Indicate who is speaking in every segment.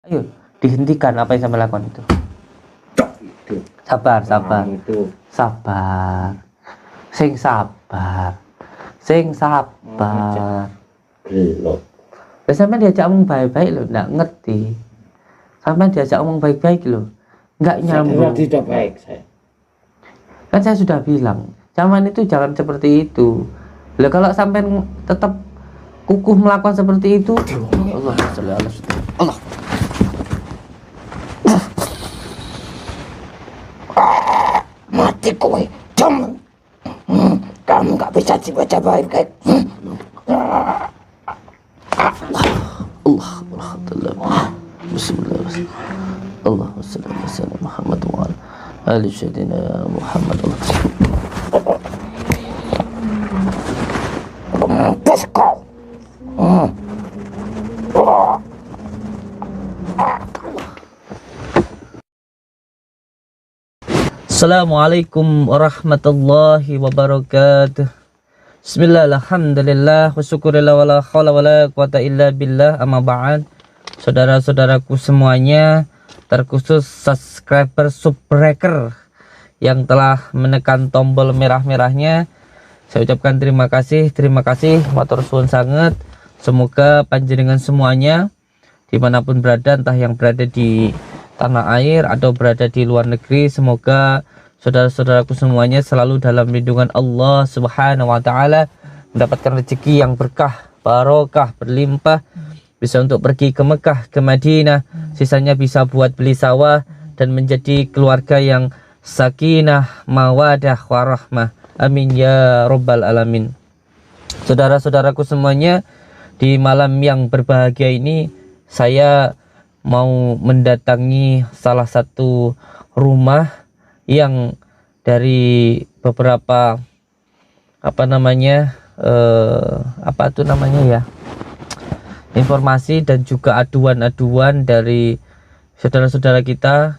Speaker 1: Ayo, dihentikan apa yang sampai lakukan itu.
Speaker 2: Itu
Speaker 1: Sabar, sabar,
Speaker 2: itu
Speaker 1: sabar. Sing sabar, sing sabar.
Speaker 2: belum
Speaker 1: Sampai diajak ngomong baik-baik loh, nggak ngerti. Sampai diajak ngomong baik-baik loh, nggak nyambung.
Speaker 2: tidak baik saya.
Speaker 1: Kan saya sudah bilang, zaman itu jangan seperti itu. Lah kalau sampai tetap kukuh melakukan seperti itu, Allah, Allah.
Speaker 2: Mati kowe jam. Kamu nggak bisa dibaca baik-baik.
Speaker 1: Allah, Bismillah. Allahumma shalli ala sayyidina Muhammad wa ala ali sayyidina Muhammad.
Speaker 2: Mampus kau.
Speaker 1: Assalamualaikum warahmatullahi wabarakatuh. Bismillah, alhamdulillah, wa syukurillah, wa la hawla wa la quwata illa billah, amma ba'd. Saudara-saudaraku semuanya, terkhusus subscriber subbreaker yang telah menekan tombol merah-merahnya, saya ucapkan terima kasih, matur suwun sangat. Semoga panjenengan semuanya dimanapun berada, entah yang berada di tanah air atau berada di luar negeri, semoga saudara-saudaraku semuanya selalu dalam lindungan Allah Subhanahu wa taala, mendapatkan rezeki yang berkah, barokah, berlimpah, bisa untuk pergi ke Mekah, ke Madinah, sisanya bisa buat beli sawah dan menjadi keluarga yang sakinah, mawadah, warahmah. Amin ya rabbal alamin. Saudara-saudaraku semuanya, di malam yang berbahagia ini saya mau mendatangi salah satu rumah yang dari beberapa informasi dan juga aduan-aduan dari saudara-saudara kita,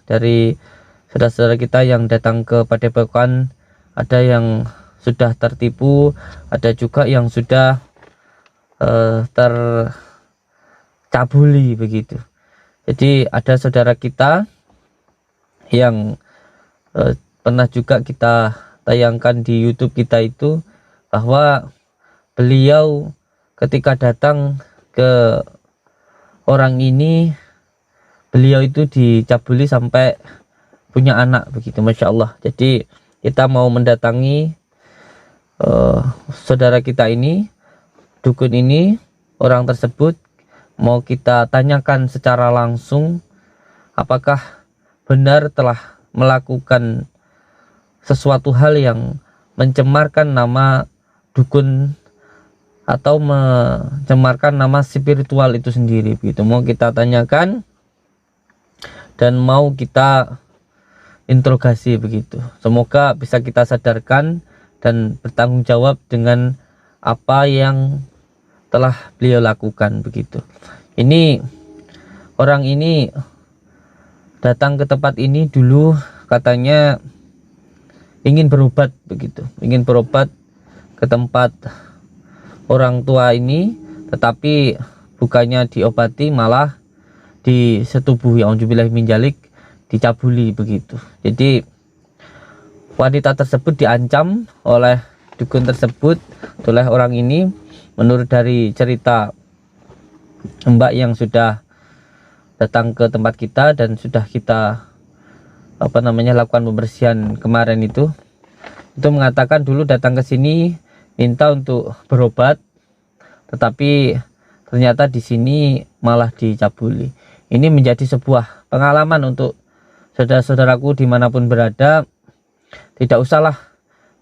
Speaker 1: yang datang ke Padepokan. Ada yang sudah tertipu, ada juga yang sudah tercabuli begitu. Jadi ada saudara kita yang pernah juga kita tayangkan di YouTube kita itu, bahwa beliau ketika datang ke orang ini, beliau itu dicabuli sampai punya anak begitu, Masya Allah. Jadi kita mau mendatangi saudara kita ini, dukun ini, orang tersebut, mau kita tanyakan secara langsung apakah benar telah melakukan sesuatu hal yang mencemarkan nama dukun atau mencemarkan nama spiritual itu sendiri begitu. Mau kita tanyakan dan mau kita interogasi begitu. Semoga bisa kita sadarkan dan bertanggung jawab dengan apa yang telah beliau lakukan begitu. Ini orang ini datang ke tempat ini dulu katanya ingin berobat begitu, ingin berobat ke tempat orang tua ini, tetapi bukannya diobati malah disetubuhi, auzubillahi min dzalik, dicabuli begitu. Jadi wanita tersebut diancam oleh dukun tersebut, oleh orang ini, menurut dari cerita mbak yang sudah datang ke tempat kita dan sudah kita lakukan pembersihan kemarin itu mengatakan dulu datang ke sini minta untuk berobat, tetapi ternyata di sini malah dicabuli. Ini menjadi sebuah pengalaman untuk saudara-saudaraku dimanapun berada. Tidak usahlah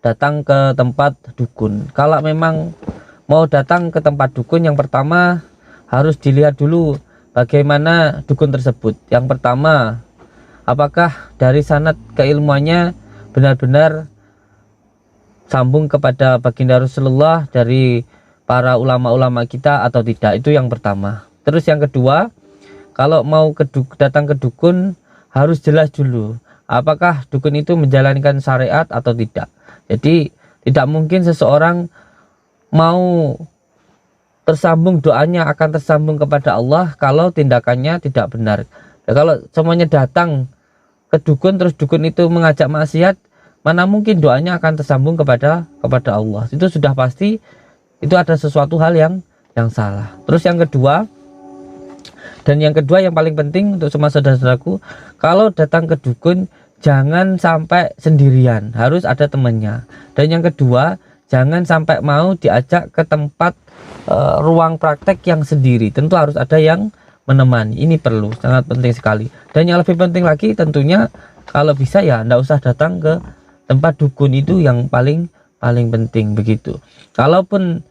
Speaker 1: datang ke tempat dukun. Kalau memang mau datang ke tempat dukun, yang pertama harus dilihat dulu bagaimana dukun tersebut. Yang pertama, apakah dari sanad keilmuannya benar-benar sambung kepada baginda Rasulullah dari para ulama-ulama kita atau tidak. Itu yang pertama. Terus yang kedua, kalau mau datang ke dukun harus jelas dulu apakah dukun itu menjalankan syariat atau tidak. Jadi tidak mungkin seseorang mau tersambung, doanya akan tersambung kepada Allah kalau tindakannya tidak benar. Ya, kalau semuanya datang ke dukun terus dukun itu mengajak maksiat, mana mungkin doanya akan tersambung kepada Allah. Itu sudah pasti itu ada sesuatu hal yang salah. Terus yang kedua, yang paling penting untuk semua saudara-saudaraku, kalau datang ke dukun jangan sampai sendirian, harus ada temannya. Dan yang kedua, jangan sampai mau diajak ke tempat ruang praktek yang sendiri, tentu harus ada yang menemani. Ini perlu, sangat penting sekali. Dan yang lebih penting lagi tentunya, kalau bisa ya enggak usah datang ke tempat dukun, itu yang paling penting begitu. Kalaupun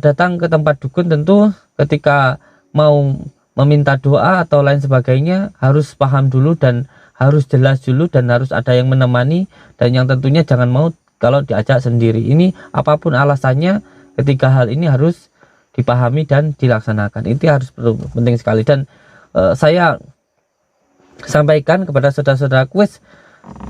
Speaker 1: datang ke tempat dukun, tentu ketika mau meminta doa atau lain sebagainya harus paham dulu dan harus jelas dulu dan harus ada yang menemani, dan yang tentunya jangan mau kalau diajak sendiri. Ini apapun alasannya, ketiga hal ini harus dipahami dan dilaksanakan. Itu harus penting sekali. Dan saya sampaikan kepada saudara-saudaraku,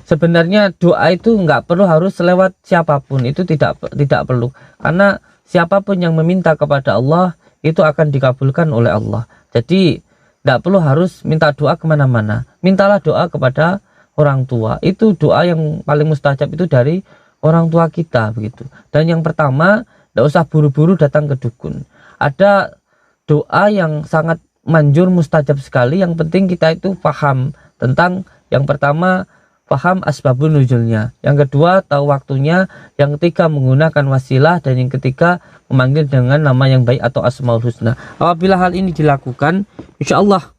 Speaker 1: sebenarnya doa itu nggak perlu harus lewat siapapun, itu tidak perlu, karena siapapun yang meminta kepada Allah itu akan dikabulkan oleh Allah. Jadi tidak perlu harus minta doa kemana-mana, mintalah doa kepada orang tua. Itu doa yang paling mustajab itu dari orang tua kita begitu. Dan yang pertama, tidak usah buru-buru datang ke dukun. Ada doa yang sangat manjur, mustajab sekali. Yang penting kita itu paham tentang, yang pertama, paham asbabun nuzulnya, yang kedua tahu waktunya, yang ketiga menggunakan wasilah, dan yang ketiga memanggil dengan nama yang baik atau asmaul husna. Apabila hal ini dilakukan, insya Allah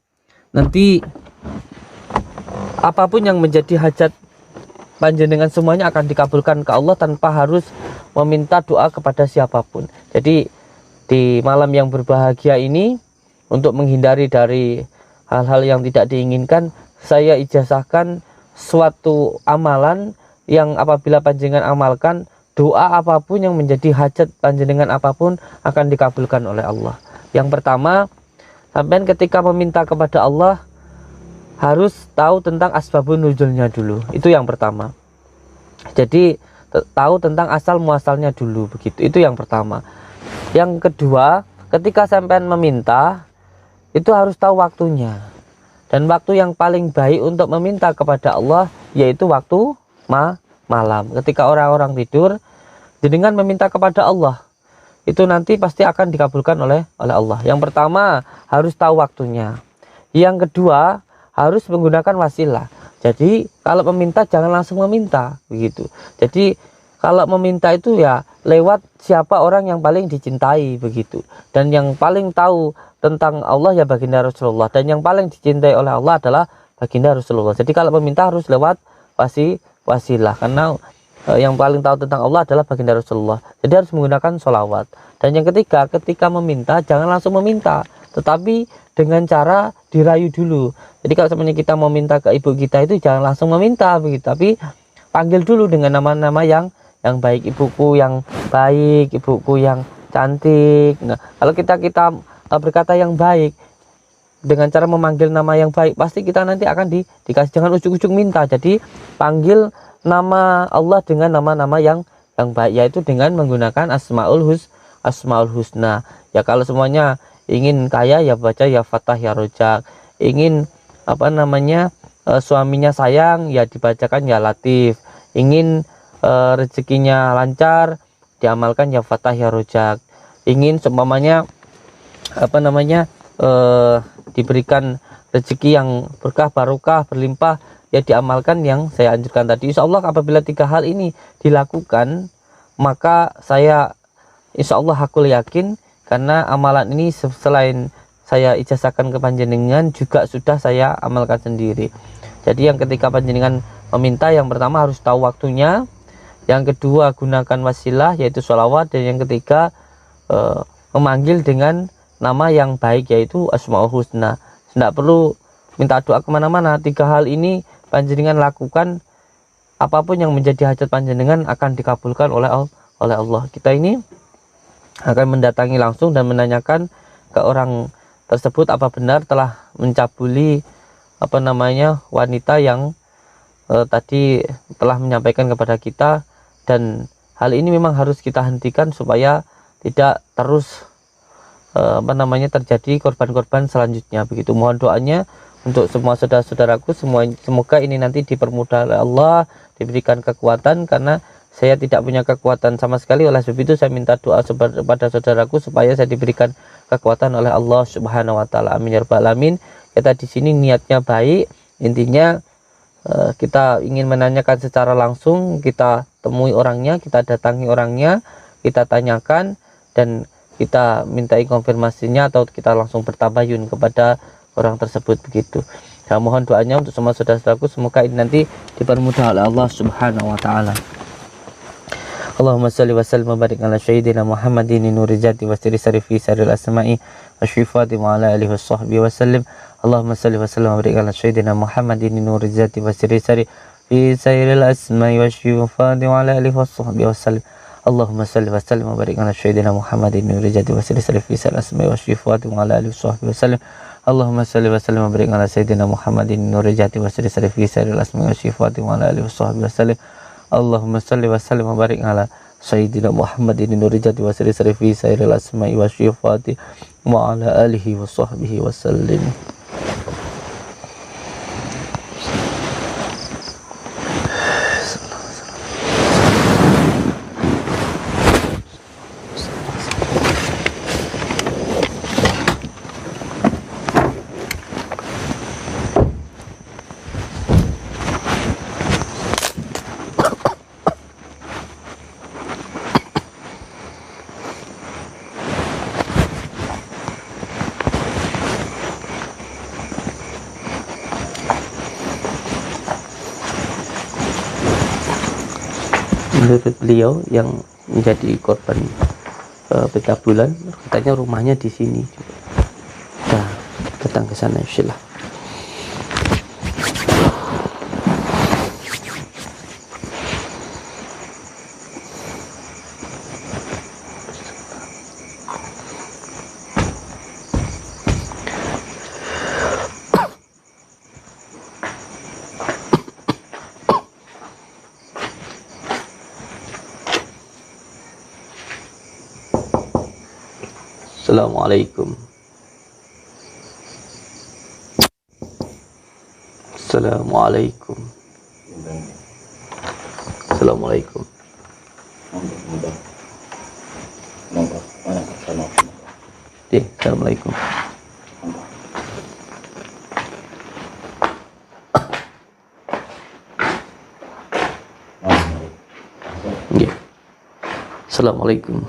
Speaker 1: nanti apapun yang menjadi hajat panjenengan semuanya akan dikabulkan ke Allah tanpa harus meminta doa kepada siapapun. Jadi di malam yang berbahagia ini, untuk menghindari dari hal-hal yang tidak diinginkan, saya ijazahkan suatu amalan yang apabila panjenengan amalkan, doa apapun yang menjadi hajat panjenengan apapun akan dikabulkan oleh Allah. Yang pertama, sampai ketika meminta kepada Allah harus tahu tentang asbabun nuzulnya dulu. Itu yang pertama. Jadi tahu tentang asal muasalnya dulu begitu. Itu yang pertama. Yang kedua, ketika sampean meminta itu harus tahu waktunya. Dan waktu yang paling baik untuk meminta kepada Allah yaitu waktu malam. Ketika orang-orang tidur, dengan meminta kepada Allah itu nanti pasti akan dikabulkan oleh Allah. Yang pertama harus tahu waktunya. Yang kedua harus menggunakan wasilah. Jadi kalau meminta jangan langsung meminta begitu. Jadi kalau meminta itu ya lewat siapa orang yang paling dicintai begitu. Dan yang paling tahu tentang Allah ya baginda Rasulullah, dan yang paling dicintai oleh Allah adalah baginda Rasulullah. Jadi kalau meminta harus lewat wasilah, karena yang paling tahu tentang Allah adalah baginda Rasulullah. Jadi harus menggunakan sholawat. Dan yang ketiga, ketika meminta jangan langsung meminta, tetapi dengan cara dirayu dulu. Jadi kalau sebenarnya kita mau minta ke ibu kita itu jangan langsung meminta begitu, tapi panggil dulu dengan nama-nama yang baik, ibuku yang baik, ibuku yang cantik. Nah, kalau kita berkata yang baik dengan cara memanggil nama yang baik, pasti kita nanti akan dikasih. Jangan ujuk-ujuk minta. Jadi panggil nama Allah dengan nama-nama yang baik, yaitu dengan menggunakan asmaul husna. Ya kalau semuanya ingin kaya ya baca ya Fatah ya Rojak, ingin suaminya sayang ya dibacakan ya Latif, ingin rezekinya lancar diamalkan ya Fatah ya Rojak, ingin seumpamanya diberikan rezeki yang berkah barokah berlimpah ya diamalkan yang saya anjurkan tadi. Insya Allah apabila tiga hal ini dilakukan, maka saya insya Allah aku yakin, karena amalan ini selain saya ijazahkan ke panjenengan juga sudah saya amalkan sendiri. Jadi yang ketika panjenengan meminta, yang pertama harus tahu waktunya, yang kedua gunakan wasilah yaitu sholawat, dan yang ketiga memanggil dengan nama yang baik yaitu asmaul husna. Tidak perlu minta doa kemana-mana. Tiga hal ini panjenengan lakukan, apapun yang menjadi hajat panjenengan akan dikabulkan oleh Allah. Kita ini akan mendatangi langsung dan menanyakan ke orang tersebut apa benar telah mencabuli wanita yang tadi telah menyampaikan kepada kita. Dan hal ini memang harus kita hentikan supaya tidak terus apa namanya terjadi korban-korban selanjutnya. Begitu, mohon doanya untuk semua saudara-saudaraku, semoga ini nanti dipermudah oleh Allah, diberikan kekuatan, karena saya tidak punya kekuatan sama sekali. Oleh sebab itu saya minta doa kepada saudaraku supaya saya diberikan kekuatan oleh Allah Subhanahu wa taala. Amin ya rabbal alamin. Kita di sini niatnya baik, intinya kita ingin menanyakan secara langsung, kita temui orangnya, kita datangi orangnya, kita tanyakan, dan kita mintai konfirmasinya, atau kita langsung bertabayun kepada orang tersebut. Begitu. Saya mohon doanya untuk semua saudara-saudaraku, semoga ini nanti dipermudah oleh Allah Subhanahu wa taala. Allahumma salli wa sallim wa barik ala sayyidina Muhammadin nuri jati wa siri sarifi saril asma'i wa syifati wa ala alihi wa sahbihi wa sallim. Allahumma salli wa sallim wa barik ala sayyidina Muhammadin nuri jati wa siri sarifi saril asma'i wa syifati wa ala alihi wa sahbihi wa sallim. Allahumma salli wa sallim wa barik ala sayyidina Muhammadin nuri jati wa siri sarifi saril asma'i wa syifati wa ala alihi wa sahbihi wa sallim. Allahumma salli wa sallim wa barik ala sayyidina Muhammadin nuri jati wa siri sarifi saril asma'i wa syifati wa ala alihi wa sahbihi wa sallim. Allahumma salli wa sallim wa barik ala sayyidina Muhammadin nuri jati wa siri sarifi saril asma'i wa syifati wa ala alihi wa sahbihi wa sallim. Menurut beliau yang menjadi korban pencabulan, katanya rumahnya di sini juga. Nah, datang ke sana insyaallah. Assalamualaikum. Assalamualaikum. Assalamualaikum. Assalamualaikum. Assalamualaikum.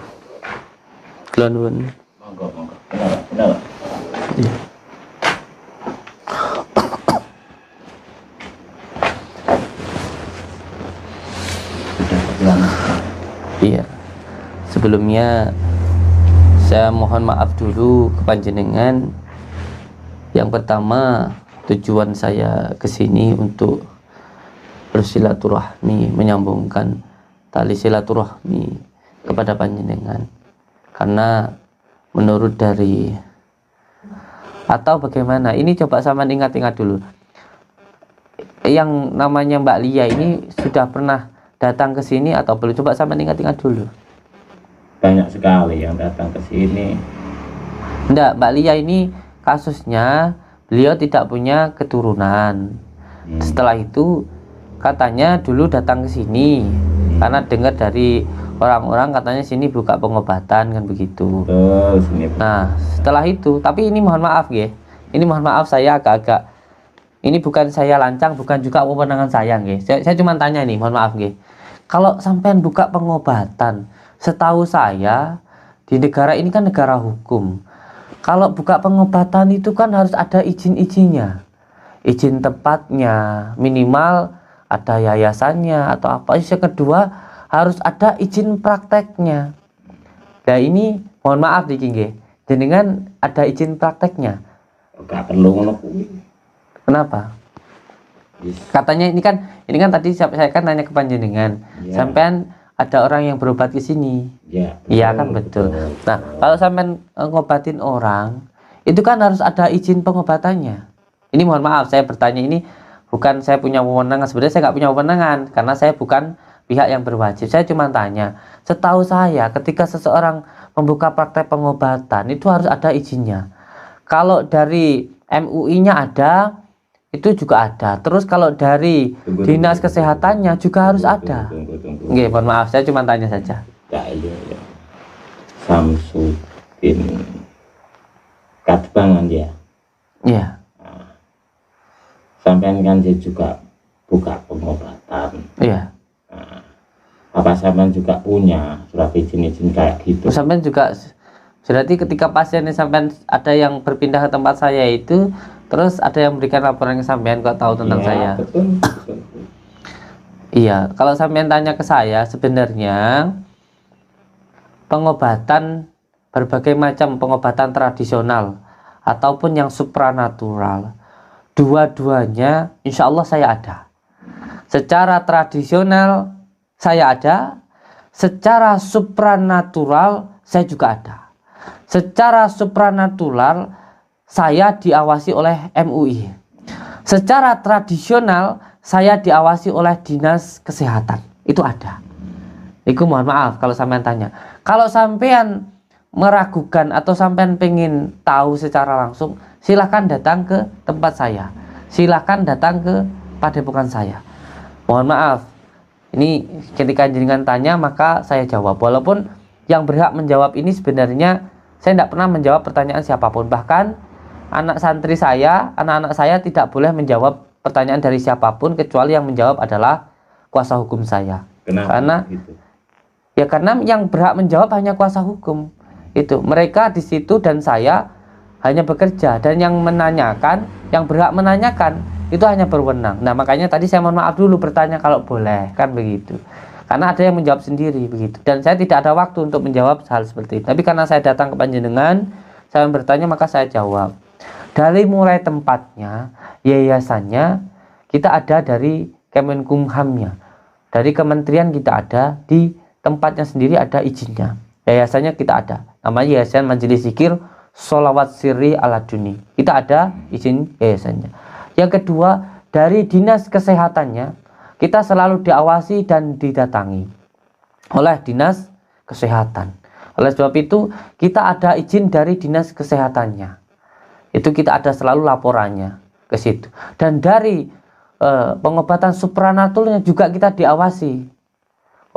Speaker 1: Kelanjutan.
Speaker 2: Benar.
Speaker 1: Iya. Iya. Sebelumnya saya mohon maaf dulu ke panjenengan. Yang pertama, tujuan saya ke sini untuk bersilaturahmi, menyambungkan tali silaturahmi kepada panjenengan. Karena menurut dari, atau bagaimana, ini coba sama ingat-ingat dulu, yang namanya Mbak Lia ini sudah pernah datang ke sini atau belum? Coba sama ingat-ingat dulu.
Speaker 2: Banyak sekali yang datang ke sini.
Speaker 1: Enggak, Mbak Lia ini kasusnya beliau tidak punya keturunan. Setelah itu katanya dulu datang ke sini karena dengar dari orang-orang katanya sini buka pengobatan kan begitu.
Speaker 2: Betul, sini.
Speaker 1: Nah, setelah itu, tapi ini mohon maaf ya. Ini mohon maaf saya agak-agak, ini bukan saya lancang, bukan juga kewenangan saya nggih. Saya cuma tanya nih, mohon maaf nggih. Kalau sampean buka pengobatan, setahu saya di negara ini kan negara hukum. Kalau buka pengobatan itu kan harus ada izin-izinnya. Izin tempatnya, minimal ada yayasannya atau apa. Yang kedua, harus ada izin prakteknya. Nah ini mohon maaf nih nggih, jenengan ada izin prakteknya?
Speaker 2: Gak perlu ngono kuwi.
Speaker 1: Kenapa?
Speaker 2: Yes.
Speaker 1: Katanya ini kan tadi saya kan nanya ke panjenengan, sampean ada orang yang berobat ke sini. Iya kan betul. Nah, kalau sampean ngobatin orang, itu kan harus ada izin pengobatannya. Ini mohon maaf saya bertanya, ini bukan saya punya wewenang, sebenarnya saya nggak punya wewenangan karena saya bukan pihak yang berwajib. Saya cuma tanya, setahu saya ketika seseorang membuka praktek pengobatan itu harus ada izinnya. Kalau dari MUI-nya ada, itu juga ada. Terus kalau dari dinas kesehatannya juga harus ada. Nggih, mohon maaf, saya cuma tanya saja.
Speaker 2: Ya. Samsudin Katbangan ya.
Speaker 1: Iya.
Speaker 2: Sampean kan dia juga buka pengobatan.
Speaker 1: Iya.
Speaker 2: Apa sampean juga punya surat izin kayak gitu?
Speaker 1: Sampean juga berarti ketika pasiennya sampean ada yang berpindah ke tempat saya itu, terus ada yang memberikan laporan ke sampean kok tahu tentang
Speaker 2: Ya,
Speaker 1: saya.
Speaker 2: betul.
Speaker 1: Iya, kalau sampean tanya ke saya sebenarnya pengobatan berbagai macam pengobatan tradisional ataupun yang supranatural, dua-duanya insya Allah saya ada. Secara tradisional saya ada, secara supranatural saya juga ada. Secara supranatural saya diawasi oleh MUI. Secara tradisional saya diawasi oleh dinas kesehatan. Itu ada. Itu mohon maaf kalau sampean tanya. Kalau sampean meragukan atau sampean pengen tahu secara langsung, silahkan datang ke tempat saya. Silahkan datang ke padepokan saya. Mohon maaf, ini ketika jenengan tanya maka saya jawab. Walaupun yang berhak menjawab ini sebenarnya saya tidak pernah menjawab pertanyaan siapapun. Bahkan anak santri saya, anak-anak saya tidak boleh menjawab pertanyaan dari siapapun kecuali yang menjawab adalah kuasa hukum saya.
Speaker 2: Kenapa
Speaker 1: Karena
Speaker 2: gitu?
Speaker 1: ya karena yang berhak menjawab hanya kuasa hukum. Itu mereka di situ dan saya hanya bekerja, dan yang menanyakan, yang berhak menanyakan itu hanya berwenang. Nah, makanya tadi saya mohon maaf dulu bertanya kalau boleh, kan begitu. Karena ada yang menjawab sendiri begitu. Dan saya tidak ada waktu untuk menjawab hal seperti itu. Tapi karena saya datang ke panjenengan, saya bertanya maka saya jawab. Dari mulai tempatnya, yayasannya, kita ada dari Kemenkumhamnya. Dari kementerian kita ada, di tempatnya sendiri ada izinnya. Yayasannya kita ada. Namanya Yayasan Majelis Zikir Sholawat Sirri Aladuni. Kita ada izin yayasannya. Yang kedua, dari dinas kesehatannya kita selalu diawasi dan didatangi oleh dinas kesehatan. Oleh sebab itu kita ada izin dari dinas kesehatannya. Itu kita ada selalu laporannya ke situ. Dan dari pengobatan supranaturalnya juga kita diawasi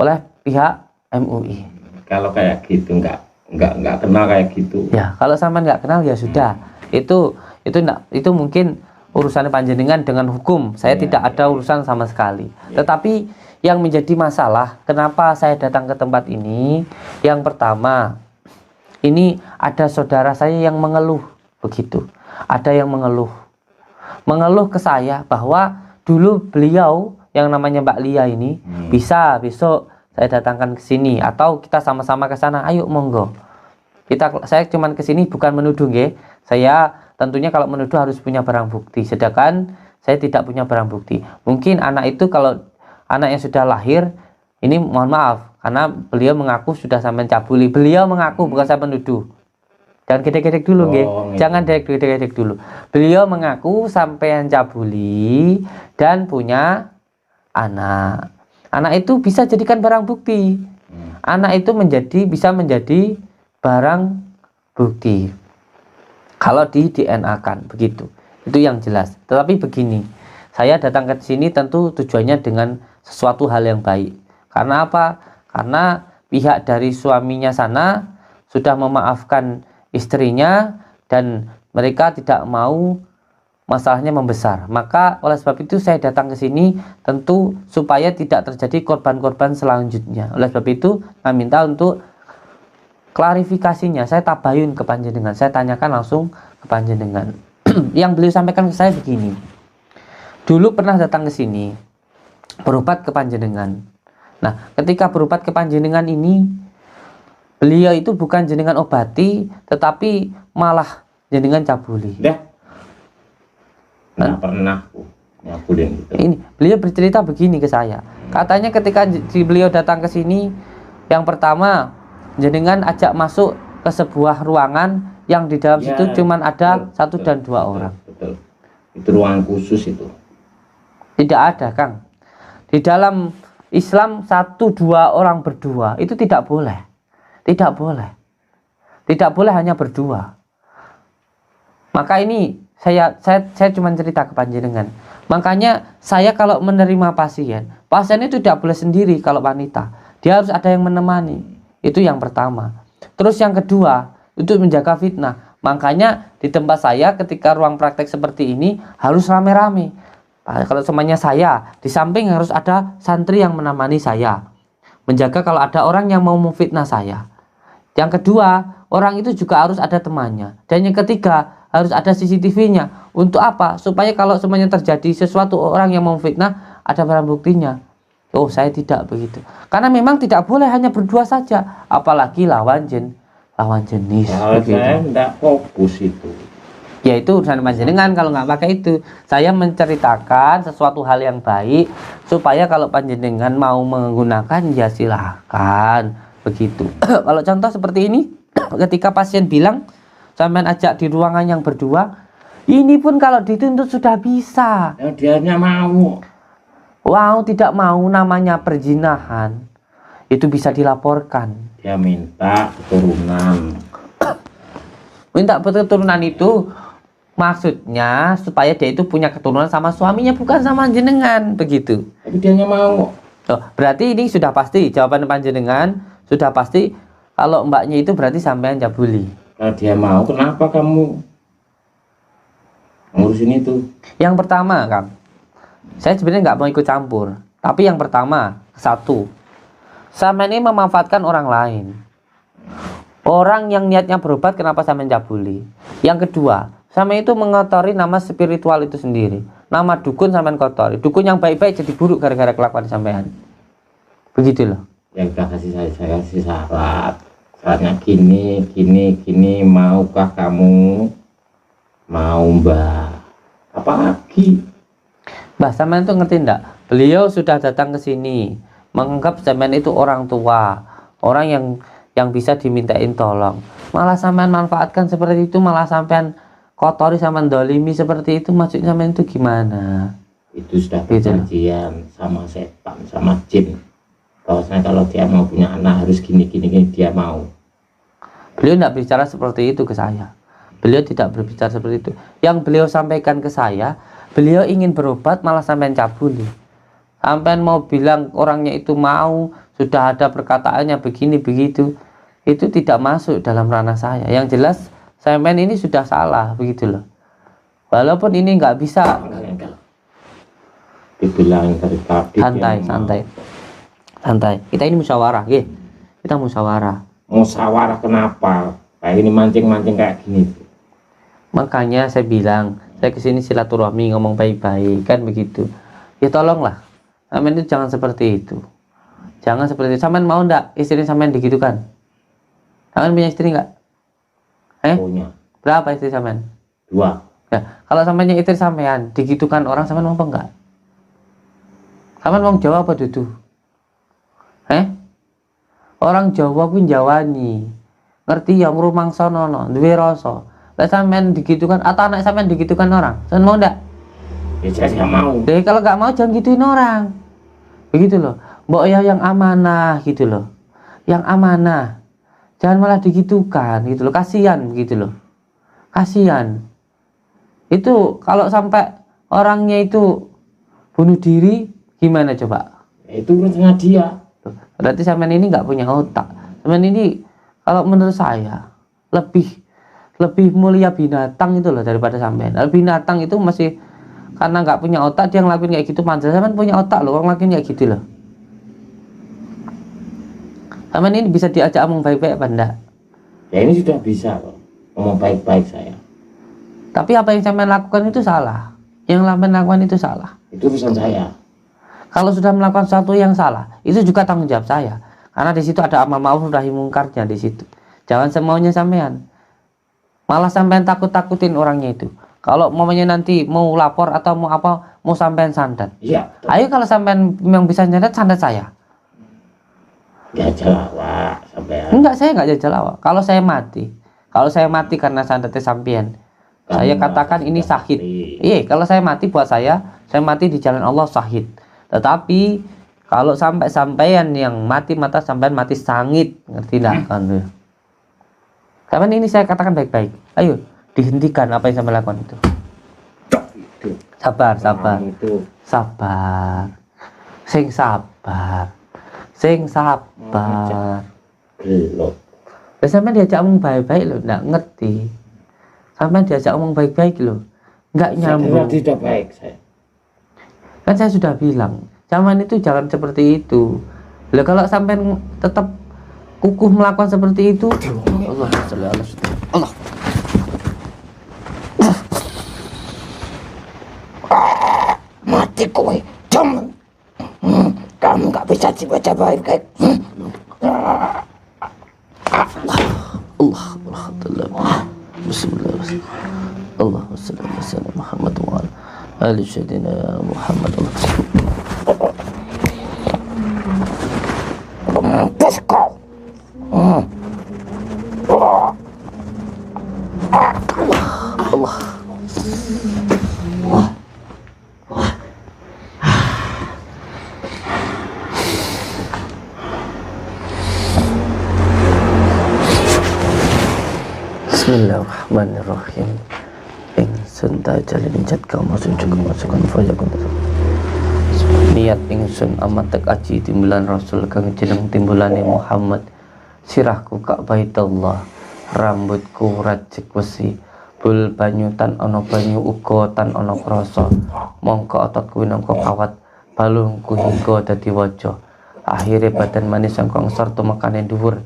Speaker 1: oleh pihak MUI.
Speaker 2: Kalau kayak gitu nggak kenal kayak gitu.
Speaker 1: Ya, kalau sampean nggak kenal ya sudah. Itu mungkin urusan panjenengan dengan hukum. Saya tidak ada urusan sama sekali. Tetapi yang menjadi masalah, kenapa saya datang ke tempat ini? Yang pertama, ini ada saudara saya yang mengeluh begitu. Ada yang mengeluh ke saya bahwa dulu beliau yang namanya Mbak Lia ini bisa besok saya datangkan ke sini atau kita sama-sama ke sana. Ayo monggo. Saya cuman ke sini bukan menuduh nggih. Saya tentunya kalau menuduh harus punya barang bukti. Sedangkan saya tidak punya barang bukti. Mungkin anak itu kalau anak yang sudah lahir ini mohon maaf karena beliau mengaku sudah sampai cabuli. Beliau mengaku, bukan saya menuduh. Jangan gedek-gedek dulu nggih. Jangan gedek-gedek dulu. Beliau mengaku sampean cabuli dan punya anak. Anak itu bisa jadikan barang bukti. Anak itu bisa menjadi barang bukti kalau di DNA kan begitu. Itu yang jelas. Tetapi begini, saya datang ke sini tentu tujuannya dengan sesuatu hal yang baik. Karena apa? Karena pihak dari suaminya sana sudah memaafkan istrinya dan mereka tidak mau masalahnya membesar. Maka oleh sebab itu saya datang ke sini tentu supaya tidak terjadi korban-korban selanjutnya. Oleh sebab itu saya minta untuk klarifikasinya, saya tabayun ke panjenengan, saya tanyakan langsung ke panjenengan. Yang beliau sampaikan ke saya begini. Dulu pernah datang ke sini berobat ke panjenengan. Nah, ketika berobat ke panjenengan ini, beliau itu bukan jenengan obati, tetapi malah jenengan cabuli.
Speaker 2: Dah. Nggak pernah nyabulin gitu.
Speaker 1: Ini beliau bercerita begini ke saya. Katanya ketika beliau datang ke sini, yang pertama jenengan ajak masuk ke sebuah ruangan yang di dalam situ cuman ada satu dan dua orang.
Speaker 2: Betul. Itu ruangan khusus itu.
Speaker 1: Tidak ada, Kang. Di dalam Islam 1-2 orang berdua itu tidak boleh. Tidak boleh. Tidak boleh hanya berdua. Maka ini saya cuma cerita ke panjenengan. Makanya saya kalau menerima pasien itu tidak boleh sendiri kalau wanita. Dia harus ada yang menemani. Itu yang pertama. Terus yang kedua, untuk menjaga fitnah. Makanya di tempat saya ketika ruang praktek seperti ini harus rame-rame. Kalau semuanya saya, di samping harus ada santri yang menemani saya. Menjaga kalau ada orang yang mau memfitnah saya. Yang kedua, orang itu juga harus ada temannya. Dan yang ketiga, harus ada CCTV-nya. Untuk apa? Supaya kalau semuanya terjadi sesuatu orang yang mau fitnah, ada barang buktinya. Oh, saya tidak begitu. Karena memang tidak boleh hanya berdua saja, apalagi lawan jenis.
Speaker 2: Kalau saya tidak fokus itu.
Speaker 1: Ya itu urusan panjenengan kalau nggak pakai itu. Saya menceritakan sesuatu hal yang baik supaya kalau panjenengan mau menggunakan ya silahkan begitu. Kalau contoh seperti ini, ketika pasien bilang sampean ajak di ruangan yang berdua, ini pun kalau dituntut sudah bisa.
Speaker 2: Ya, dia hanya mau.
Speaker 1: Wow, tidak mau, namanya perzinahan. Itu bisa dilaporkan.
Speaker 2: Dia minta keturunan.
Speaker 1: Minta keturunan itu maksudnya supaya dia itu punya keturunan sama suaminya, bukan sama jenengan, begitu.
Speaker 2: Tapi dia hanya mau.
Speaker 1: Oh, berarti ini sudah pasti jawaban panjenengan, sudah pasti kalau mbaknya itu berarti sampean jabuli.
Speaker 2: Kalau dia mau, kenapa kamu ngurusin itu?
Speaker 1: Yang pertama, Kang, saya sebenarnya nggak mau ikut campur. Tapi yang pertama, satu, sampean ini memanfaatkan orang lain. Orang yang niatnya berobat, kenapa sampean jabuli? Yang kedua, sampean itu mengotori nama spiritual itu sendiri. Nama dukun sampean kotori. Dukun yang baik-baik jadi buruk gara-gara kelakuan sampean. Begitu loh.
Speaker 2: Ya udah saya kasih syarat. Syaratnya gini, maukah kamu? Mau, Mbak. Apa lagi?
Speaker 1: Mbah, sampean itu ngerti enggak? Beliau sudah datang ke sini menganggap sampean itu orang tua, orang yang bisa dimintain tolong. Malah sampean manfaatkan seperti itu, malah sampean kotori, sampean dolimi seperti itu, maksudnya sampean itu gimana?
Speaker 2: Itu sudah perjanjian sama setan, sama jin. Bahwasanya kalau dia mau punya anak harus gini, dia mau.
Speaker 1: Beliau tidak bicara seperti itu ke saya. Beliau tidak berbicara seperti itu. Yang beliau sampaikan ke saya, beliau ingin berobat malah sampean cabuli. Sampean mau bilang orangnya itu mau, sudah ada perkataannya begini begitu, itu tidak masuk dalam ranah saya. Yang jelas sampean ini sudah salah, begitu loh. Walaupun ini nggak bisa.
Speaker 2: Dibilang dari tadi.
Speaker 1: Santai. Kita ini musyawarah, ya. Kita musyawarah.
Speaker 2: Musyawarah kenapa? Kayak ini mancing-mancing kayak gini.
Speaker 1: Makanya saya bilang, saya kesini silaturahmi, ngomong baik-baik, kan begitu. Ya tolonglah, sampean itu jangan seperti itu. Jangan seperti itu. Sampean mau ndak istri sampean digitukan? Sampean punya istri nggak?
Speaker 2: Punya.
Speaker 1: Berapa istri sampean?
Speaker 2: 2.
Speaker 1: Ya, kalau sampeannya istri sampean digitukan orang, sampean mau apa enggak? Sampean mau jawab apa dudu? Orang Jawa pun Jawani. Ngerti ya mrumangsa nono, duwe rasa. Lah sampean digitukan atau anak sampean digitukan orang, sampean mau ndak?
Speaker 2: Ya saya nggak mau.
Speaker 1: Jadi kalau nggak mau jangan gituin orang. Begitu loh. Mbok ya yang amanah gitu loh. Yang amanah. Jangan malah digitukan gitu loh. Kasihan begitu loh. Kasihan. Itu kalau sampai orangnya itu bunuh diri gimana coba?
Speaker 2: Ya, itu urusannya dia.
Speaker 1: Berarti sampean ini nggak punya otak. Sampean ini kalau menurut saya lebih mulia binatang itu loh daripada sampean. Binatang itu masih karena nggak punya otak dia ngelakuin kayak gitu. Pantas sampean punya otak loh, orang ngelakuin kayak gitu loh. Sampean ini bisa diajak ngomong baik-baik apa enggak?
Speaker 2: Ya ini sudah bisa kok. Ngomong baik-baik saya.
Speaker 1: Tapi apa yang sampean lakukan itu salah. Yang sampean lakukan itu salah.
Speaker 2: Itu urusan saya.
Speaker 1: Kalau sudah melakukan sesuatu yang salah, itu juga tanggung jawab saya. Karena di situ ada amar ma'ruf nahi mungkarnya di situ. Jangan semaunya sampean. Malah sampean takut-takutin orangnya itu. Kalau mamanya nanti mau lapor atau mau apa, mau sampean sandat.
Speaker 2: Iya.
Speaker 1: Ayo kalau sampean memang bisa sandat saya.
Speaker 2: Ya jalawak sampean.
Speaker 1: Enggak, saya enggak jalawak. Kalau saya mati karena sandatnya sampean, saya katakan ini syahid. Iya, kalau saya mati buat saya mati di jalan Allah syahid. Tetapi kalau sampai sampean yang mati mata sampean mati sangit, ngerti enggak kan? Sama ini saya katakan baik-baik. Ayo dihentikan apa yang saya lakukan itu.
Speaker 2: Itu
Speaker 1: Sabar.
Speaker 2: itu
Speaker 1: Sabar. Sing sabar.
Speaker 2: belok.
Speaker 1: Sampai diajak ngomong baik-baik loh, nggak ngerti. Sampai diajak ngomong baik-baik loh, nggak nyambung.
Speaker 2: Tidak baik saya.
Speaker 1: Kan saya sudah bilang, zaman itu jangan seperti itu. Lah kalau sampai tetap kukuh melakukan seperti itu, Allah Allah.
Speaker 2: Mati kowe, jam. Kamu nggak bisa dibaca baik-baik.
Speaker 1: Allah Bismillah. Allahumma salli ala sayyidina Muhammad wa ala ali sayyidina Muhammad.
Speaker 2: Mampus kau.
Speaker 1: Allah. Bismillahirrahmanirrahim. Ingsun tajali ninjat kau masukkan fajakun. Niat ingsun amat tek aji timbulan Rasul kang jeneng timbulane Muhammad. Sirahku kak baitullah, rambutku rajek besi. Bul banyu tan ana banyu uga tan ana krasa. Mongko ototku minangka kawat, balungku hingga dadi waja. Akhire badan manis sangkong sarta mekane dhuwur.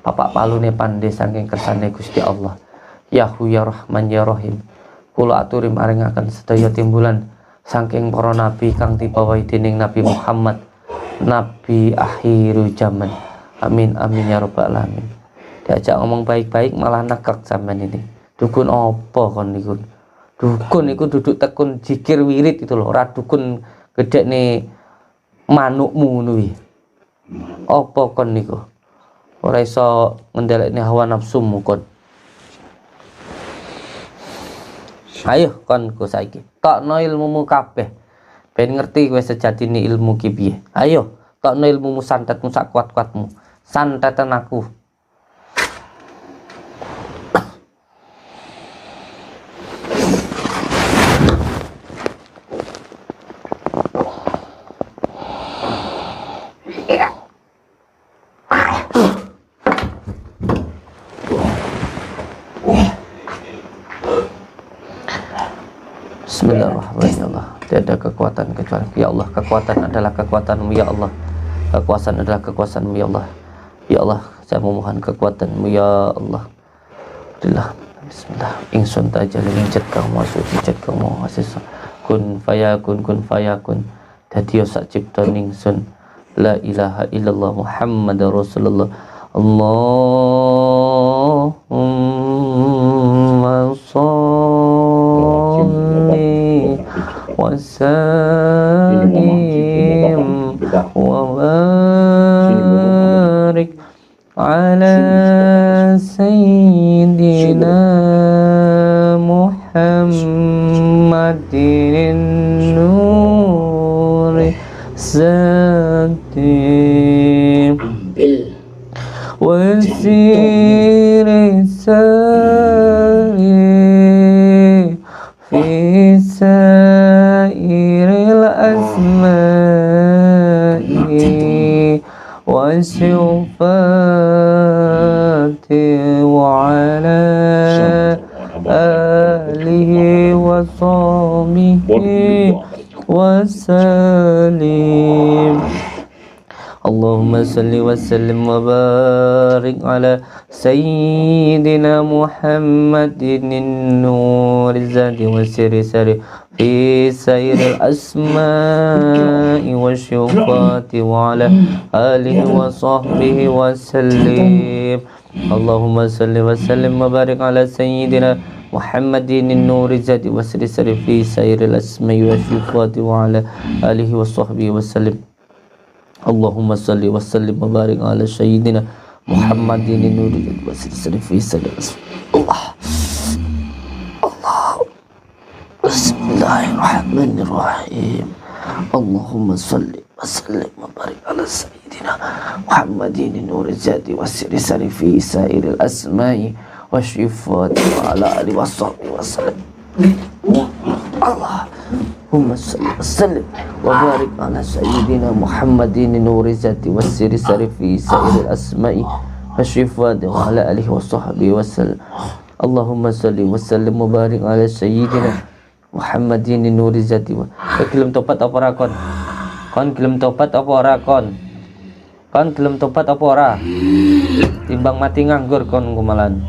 Speaker 1: Bapak palune pandhe saking kersane Gusti Allah. Yahu ya Rahman ya Rahim. Kula aturi maringaken sedaya timbulan saking para nabi kang dibawahi dening Nabi Muhammad, nabi akhiru zaman. Amin amin ya rabbal alamin. Diajak ngomong baik-baik malah nekek sampean ini. Dukun apa kon niku? Dukun iku duduk tekun zikir wirid itu loh, ora dukun gedekne manukmu ngono kuwi. Apa kon niku? Ora iso ngendelekne hawa nafsumu kon. Ayo kon ku saiki. Tokno ilmumu kabeh. Ben ngerti kowe sejatine ilmu ki piye. Ayo, tokno ilmumu santetmu sak kuat-kuatmu. Santetan aku. Bismillahirrahmanirrahim. Tiada kekuatan kecuali ya Allah. Kekuatan adalah kekuatan-Mu ya Allah. Kekuasaan adalah kekuasaan-Mu ya Allah. Ya Allah, saya memohon kekuatan-Mu ya Allah. Alhamdulillah. Bismillah. Ingsun tajali njat kang masuk njat kang asis. Kun fayakun. Dadi sak cipta ningsun. La ilaha illallah Muhammadur Rasulullah. Allahumma sholli wa sallim wa barik ala sayyidina Muhammadin nuri zati wa siri sari fi sairil asma'i wa sifati wa ala alihi wa sahbihi wa salim. Allahumma salli wa sallim wa barik ala sayyidina Muhammadin nuri zati wa siri sari fi sairil asma'i wa syufati wa ala alihi wa sahbihi wa sallim. Allahumma salli wa sallim wa barik ala sayyidina Muhammadin nuri zati wa siri sari fi sairil asma'i wa syufati wa ala alihi wa sahbihi wa sallim. Allahumma salli wa sallim wa barik ala sayyidina Muhammadin nuri wa siri fi sairil Allah. Bismillahirrahmanirrahim. Allahumma salli wa sallim wa barik ala sayyidina Muhammadin nuri zati wa siri fi sairil asma'i والشفاء وعلى آله وصحبه وسلم. اللهم صل وسلم وبارك على سيدنا محمد نور الذات والسر في سائر الأسماء والصفات وعلى آله وصحبه وسلم. اللهم صل وسلم وبارك على سيدنا Muhammadin nuri zati wa. Gelem tobat apa ora kon? Kon gelem tobat apa ora kon? Kon gelem tobat apa ora? Timbang mati nganggur kon kumalan.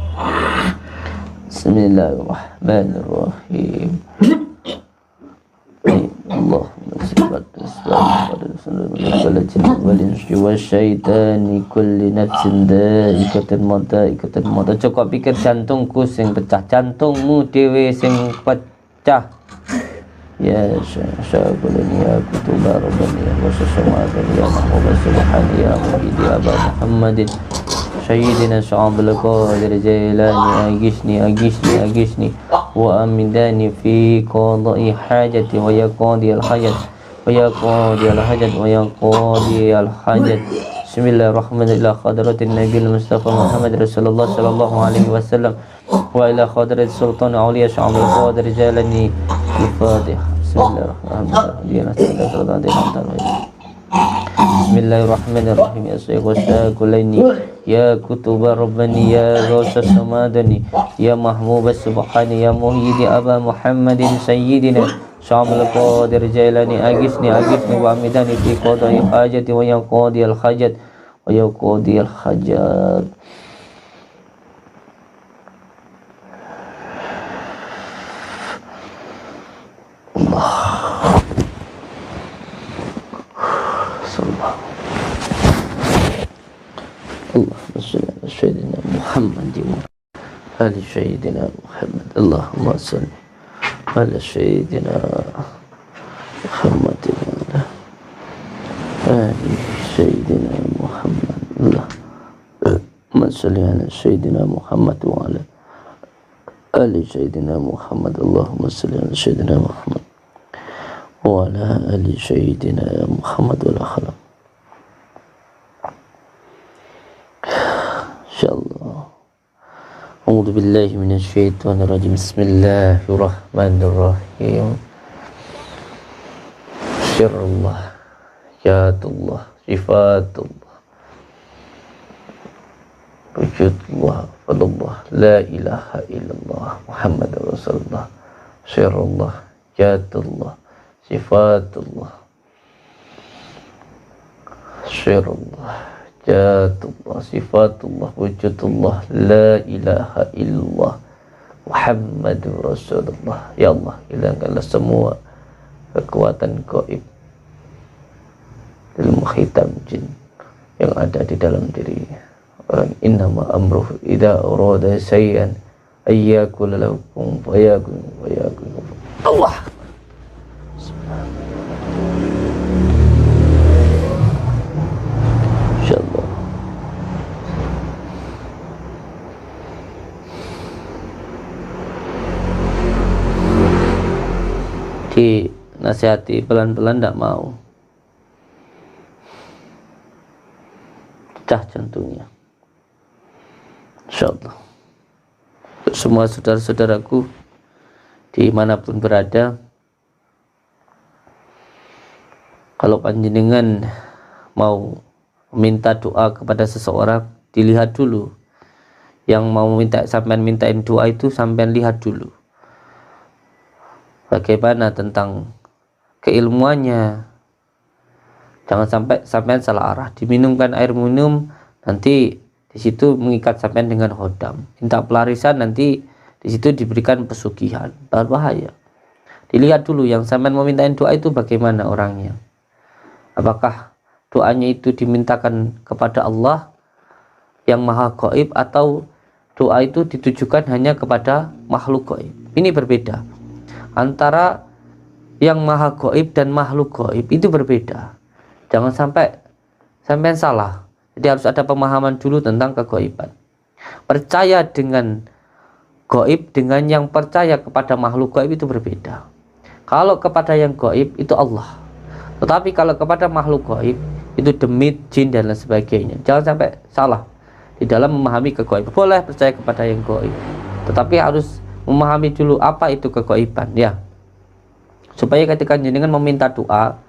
Speaker 1: Bismillahirrahmanirrahim. Allahumma salli wa syaitani kulli nafsin dha'iqatul maut. Cukup pikir jantungku sing pecah, jantungmu dhewe sing pecah. Ya syabulani ya kutuba rabbani ya wasasamadani ya mahmud subhani ya mujidi aba muhammadin sayyidina sya'abul qadir jailani agisni wa amidani fi qada'i hajati wa yaqadi al-hajat Bismillahirrahmanirrahim. Hadratin Nabi Mustafa Muhammad Rasulullah sallallahu alaihi wasallam wa ila hadrat Sultan Auliya Syamil Qadir Jalani al-Fatihah. Bismillahirrahmanirrahim. Ya Sayyid Wasaqulaini ya kutuba rabbani ya ghawsa samadani ya mahmub subhani ya muhyidi aba Muhammadin sayyidina Syamil Qadir Jalani agisni wa amidani fi qada'i hajati wa yaqadi al-hajat Allahumma salli ala sayyidina Muhammadin ali sayyidina Muhammad. Allahumma salli ala sayyidina Muhammadin ali sayyidina Muhammad. Allahumma salli ala sayyidina Muhammad wa ala ali sayyidina Muhammad. Allahumma salli ala sayyidina Muhammad wa ala ali sayyidina Muhammad wa ala khalam. Insyaallah. A'udzu billahi minasy syaithanir rajim. Bismillahirrahmanirrahim. Syirullah, Yatullah, Sifatullah, Wujudullah, Fadullah, La ilaha illallah, Muhammad Rasulullah. Syirullah, Yatullah, Sifatullah, Syirullah, Jatullah, Sifatullah, Wujudullah, La ilaha illallah, Muhammadur Rasulullah. Ya Allah, hilangkanlah semua kekuatan gaib, ilmu hitam jin yang ada di dalam diri orang. Innama amruhu idza arada syai'an ayyakul lakum fayakun. Allah. Insyaallah. Dinasihati pelan-pelan tidak mau, pecah jantungnya. Insyaallah. Semua saudara-saudaraku dimanapun berada, kalau panjenengan mau minta doa kepada seseorang, dilihat dulu yang mau sampean mintain doa itu, sampean lihat dulu bagaimana tentang keilmuannya. Jangan sampai sampean salah arah, diminumkan air minum, nanti di situ mengikat sampean dengan hodam, minta pelarisan, nanti di situ diberikan pesugihan, berbahaya. Dilihat dulu yang sampean mau mintain doa itu bagaimana orangnya, apakah doanya itu dimintakan kepada Allah yang maha gaib, atau doa itu ditujukan hanya kepada makhluk gaib. Ini berbeda. Antara yang maha gaib dan makhluk gaib itu berbeda. Jangan sampai sampean salah. Jadi harus ada pemahaman dulu tentang kegaiban. Percaya dengan gaib dengan yang percaya kepada makhluk gaib itu berbeda. Kalau kepada yang gaib itu Allah, tetapi kalau kepada makhluk gaib itu demit, jin dan lain sebagainya. Jangan sampai salah. di dalam memahami kegoiban. Boleh percaya kepada yang goib, tetapi harus memahami dulu apa itu kegoiban, ya, supaya ketika jenengan meminta doa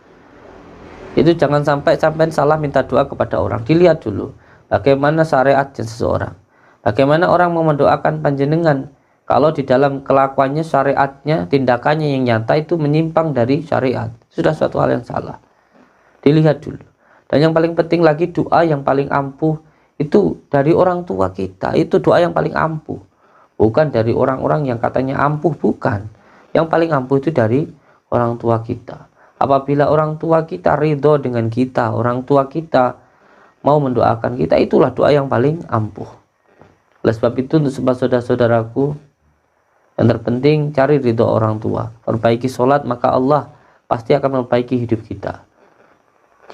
Speaker 1: itu jangan sampai salah minta doa kepada orang. Dilihat dulu bagaimana syariat seseorang, bagaimana orang mau mendoakan panjenengan kalau di dalam kelakuannya, syariatnya, tindakannya yang nyata itu menyimpang dari syariat, sudah suatu hal yang salah. Dilihat dulu. Dan yang paling penting lagi, doa yang paling ampuh itu dari orang tua kita. Itu doa yang paling ampuh, bukan dari orang-orang yang katanya ampuh, bukan. Yang paling ampuh itu dari orang tua kita. Apabila orang tua kita ridho dengan kita, orang tua kita mau mendoakan kita, itulah doa yang paling ampuh. Oleh sebab itu, untuk semua saudara-saudaraku, yang terpenting cari ridho orang tua. Perbaiki sholat, maka Allah pasti akan memperbaiki hidup kita.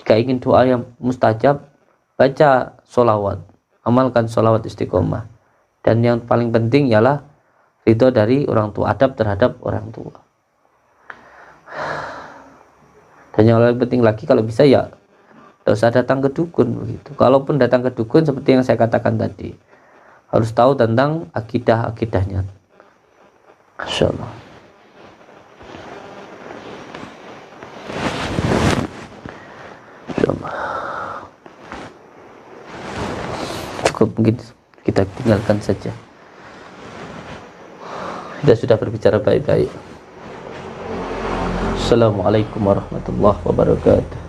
Speaker 1: Jika ingin doa yang mustajab, baca sholawat, amalkan sholawat istiqomah. Dan yang paling penting ialah ridho dari orang tua, adab terhadap orang tua. Dan yang paling penting lagi, kalau bisa ya tidak usah datang ke dukun begitu. Kalaupun datang ke dukun, seperti yang saya katakan tadi, harus tahu tentang akidah-akidahnya. Masya Allah. Masya Allah. Cukup, mungkin kita tinggalkan saja. Kita sudah berbicara baik-baik. Assalamualaikum warahmatullahi wabarakatuh.